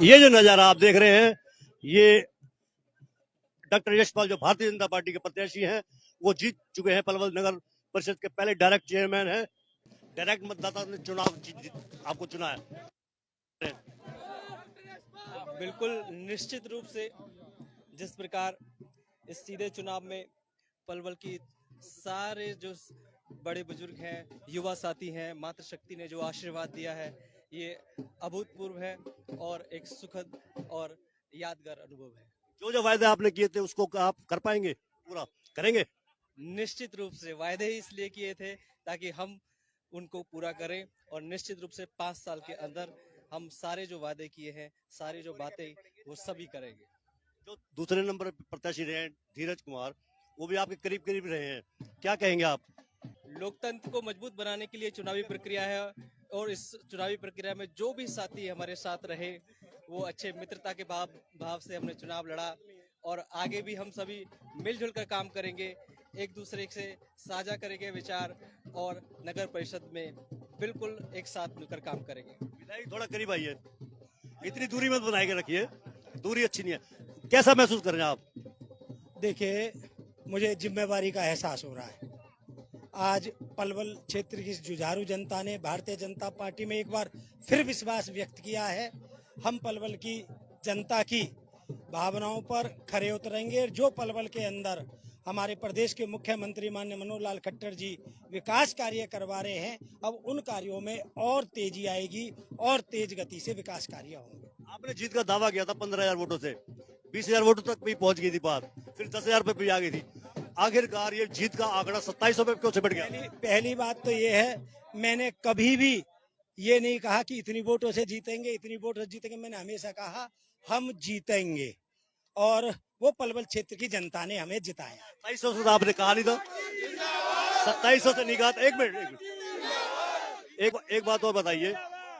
ये जो नजारा आप देख रहे हैं, ये डॉक्टर यशपाल जो भारतीय जनता पार्टी के प्रत्याशी हैं, वो जीत चुके हैं। पलवल नगर परिषद के पहले डायरेक्ट चेयरमैन हैं। डायरेक्ट मतदाता ने आपको चुना है। बिल्कुल निश्चित रूप से जिस प्रकार इस सीधे चुनाव में पलवल की सारे जो बड़े बुजुर्ग हैं, युवा साथी हैं, मातृशक्ति ने जो आशीर्वाद दिया है, ये अभूतपूर्व है और एक सुखद और यादगार अनुभव है। जो जो वायदे आपने किए थे उसको आप कर पाएंगे, पूरा करेंगे? निश्चित रूप से वायदे ही इसलिए किए थे ताकि हम उनको पूरा करें और निश्चित रूप से 5 साल के अंदर हम सारे जो वादे किए हैं, सारी जो बातें वो सभी करेंगे। जो दूसरे नंबर पर प्रत्याशी रहे हैं धीरज कुमार, वो भी आपके करीब करीब रहे हैं, क्या कहेंगे आप? लोकतंत्र को मजबूत बनाने के लिए चुनावी प्रक्रिया है और इस चुनावी प्रक्रिया में जो भी साथी हमारे साथ रहे वो अच्छे मित्रता के भाव से हमने चुनाव लड़ा और आगे भी हम सभी मिलजुल कर काम करेंगे, एक दूसरे से साझा करेंगे विचार और नगर परिषद में बिल्कुल एक साथ मिलकर काम करेंगे। विधायक थोड़ा करीब आइए, इतनी दूरी मत बनाए के रखिए, दूरी अच्छी नहीं है। कैसा महसूस कर रहे हैं आप? देखिए, मुझे जिम्मेवारी का एहसास हो रहा है। आज पलवल क्षेत्र की जुझारू जनता ने भारतीय जनता पार्टी में एक बार फिर विश्वास व्यक्त किया है। हम पलवल की जनता की भावनाओं पर खरे उतरेंगे और जो पलवल के अंदर हमारे प्रदेश के मुख्यमंत्री माननीय मनोहर लाल खट्टर जी विकास कार्य करवा रहे हैं, अब उन कार्यों में और तेजी आएगी और तेज गति से विकास कार्य होंगे। आपने जीत का दावा किया था 15,000 वोटों से, 20,000 वोटों तक भी पहुंच गई थी बात, फिर 10,000 पे भी आ गई थी। आखिरकार ये जीत का आंकड़ा 2700 पे क्यों सिमट गया? पहली बात तो ये है, मैंने कभी भी ये नहीं कहा कि इतनी वोटों से जीतेंगे, इतनी वोटों से जीतेंगे। मैंने हमेशा कहा हम जीतेंगे और वो पलवल क्षेत्र की जनता ने हमें जिताया। 2700 से आपने कहा नहीं था, 2700 से नहीं कहा था। एक मिनट, एक बात और बताइए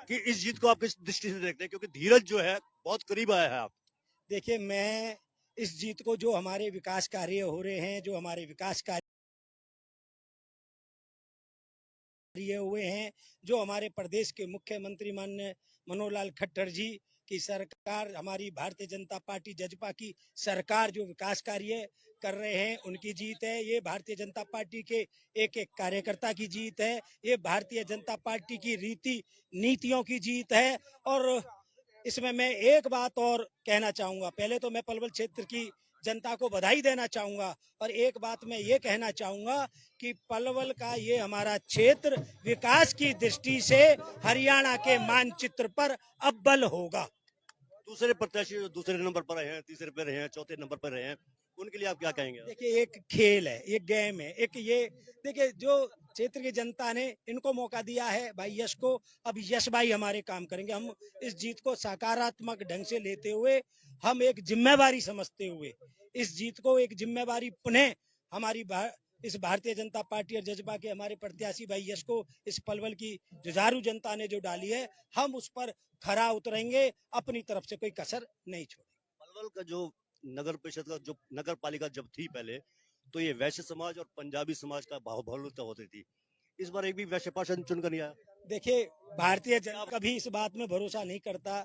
कि इस जीत को आप किस दृष्टि से देखते हैं, क्योंकि धीरज जो है बहुत करीब आया है आप। देखिए, मैं इस जीत को, जो हमारे विकास कार्य हो रहे हैं, जो हमारे विकास कार्य हुए हैं, जो हमारे प्रदेश के मुख्यमंत्री माननीय मनोहर लाल खट्टर जी की सरकार, हमारी भारतीय जनता पार्टी जजपा की सरकार जो विकास कार्य कर रहे हैं, उनकी जीत है। ये भारतीय जनता पार्टी के एक एक कार्यकर्ता की जीत है। ये भारतीय जनता पार्टी की रीति नीतियों की जीत है। और इसमें मैं एक बात और कहना चाहूंगा। पहले तो मैं पलवल क्षेत्र की जनता को बधाई देना चाहूंगा और एक बात मैं ये कहना चाहूंगा कि पलवल का ये हमारा क्षेत्र विकास की दृष्टि से हरियाणा के मानचित्र पर अव्वल होगा। दूसरे प्रत्याशी जो दूसरे नंबर पर रहे हैं, तीसरे पे रहे हैं, चौथे नंबर पर रहे हैं, उनके लिए आप क्या कहेंगे? देखिए, एक खेल है, एक गेम है, एक ये देखिए, जो क्षेत्र की जनता ने इनको मौका दिया है भाई यश को, अब यश भाई हमारे काम करेंगे। हम इस जीत को सकारात्मक ढंग से लेते हुए, हम एक जिम्मेवारी समझते हुए इस जीत को एक जिम्मेवारी पुनः हमारी इस भारतीय जनता पार्टी और जज्बा के हमारे प्रत्याशी भाई यश को, इस पलवल की जुझारू जनता ने जो डाली है, हम उस पर खरा उतरेंगे, अपनी तरफ से कोई कसर नहीं छोड़ेंगे। पलवल का जो नगर परिषद का जो नगर पालिका जब थी पहले, तो ये वैश्य समाज और पंजाबी समाज का बहुलता होती थी। इस बार एक भी वैश्य पार्षद चुनकर नहीं आया। देखिए, भारतीय जनता कभी इस बात में भरोसा नहीं करता।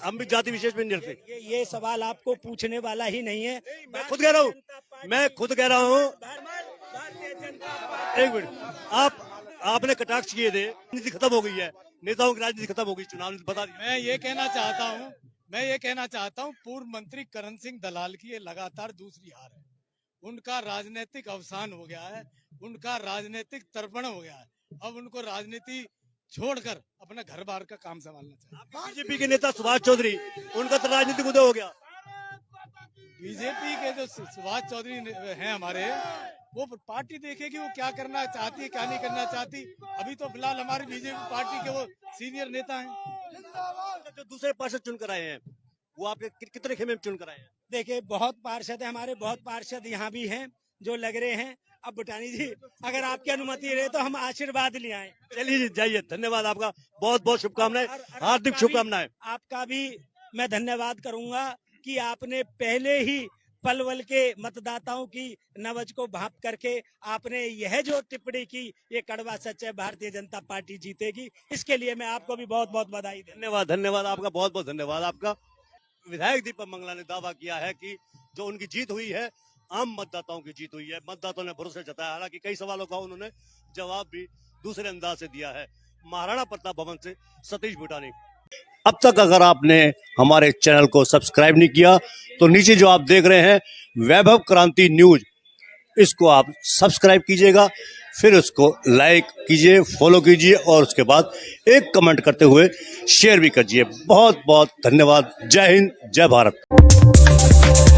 हम भी जाति विशेष में नहीं रहते। ये सवाल आपको पूछने वाला ही नहीं है। मैं खुद कह रहा हूँ, एक मिनट, आपने कटाक्ष किए थे, राजनीति खत्म हो गई है, नेताओं की राजनीति खत्म हो गई, चुनाव बता दीजिए। मैं ये कहना चाहता हूँ पूर्व मंत्री करण सिंह दलाल की ये लगातार दूसरी हार है। उनका राजनीतिक अवसान हो गया है, उनका राजनीतिक तर्पण हो गया है। अब उनको राजनीति छोड़कर अपना घर बार का काम संभालना चाहिए। बीजेपी के नेता सुभाष चौधरी, उनका तो राजनीतिक उदय हो गया। बीजेपी के जो सुभाष चौधरी हैं हमारे, वो पार्टी देखेगी वो क्या करना चाहती है, क्या नहीं करना चाहती। अभी तो फिलहाल हमारी बीजेपी पार्टी के वो सीनियर नेता हैं। जो दूसरे पार्षद चुनकर आए हैं, वो आपके कितने खेमे में चुनकर आए हैं? देखिए, बहुत पार्षद है हमारे, बहुत पार्षद यहाँ भी हैं जो लग रहे हैं। अब बुटानी जी, अगर आपकी अनुमति रहे तो हम आशीर्वाद ले आए। चलिए जी, जाइए। धन्यवाद आपका, बहुत बहुत शुभकामनाएं, हार्दिक शुभकामनाएं। आपका भी मैं धन्यवाद करूंगा कि आपने पहले ही पलवल के मतदाताओं की नब्ज को भांप करके आपने यह जो टिप्पणी की, ये कड़वा सच है, भारतीय जनता पार्टी जीतेगी। इसके लिए मैं आपको भी बहुत बहुत बधाई देता हूं। धन्यवाद, धन्यवाद आपका, बहुत बहुत धन्यवाद आपका। विधायक दीपक मंगला ने दावा किया है कि जो उनकी जीत हुई है, आम मतदाताओं की जीत हुई है। मतदाताओं ने भरोसा जताया, हालांकि कई सवालों का उन्होंने जवाब भी दूसरे अंदाज से दिया है। महाराणा प्रताप भवन से सतीश भूटानी। अब तक अगर आपने हमारे चैनल को सब्सक्राइब नहीं किया तो नीचे जो आप देख रहे हैं वैभव क्रांति न्यूज, इसको आप सब्सक्राइब कीजिएगा, फिर उसको लाइक कीजिए, फॉलो कीजिए और उसके बाद एक कमेंट करते हुए शेयर भी कीजिए। बहुत बहुत धन्यवाद। जय हिंद, जय भारत।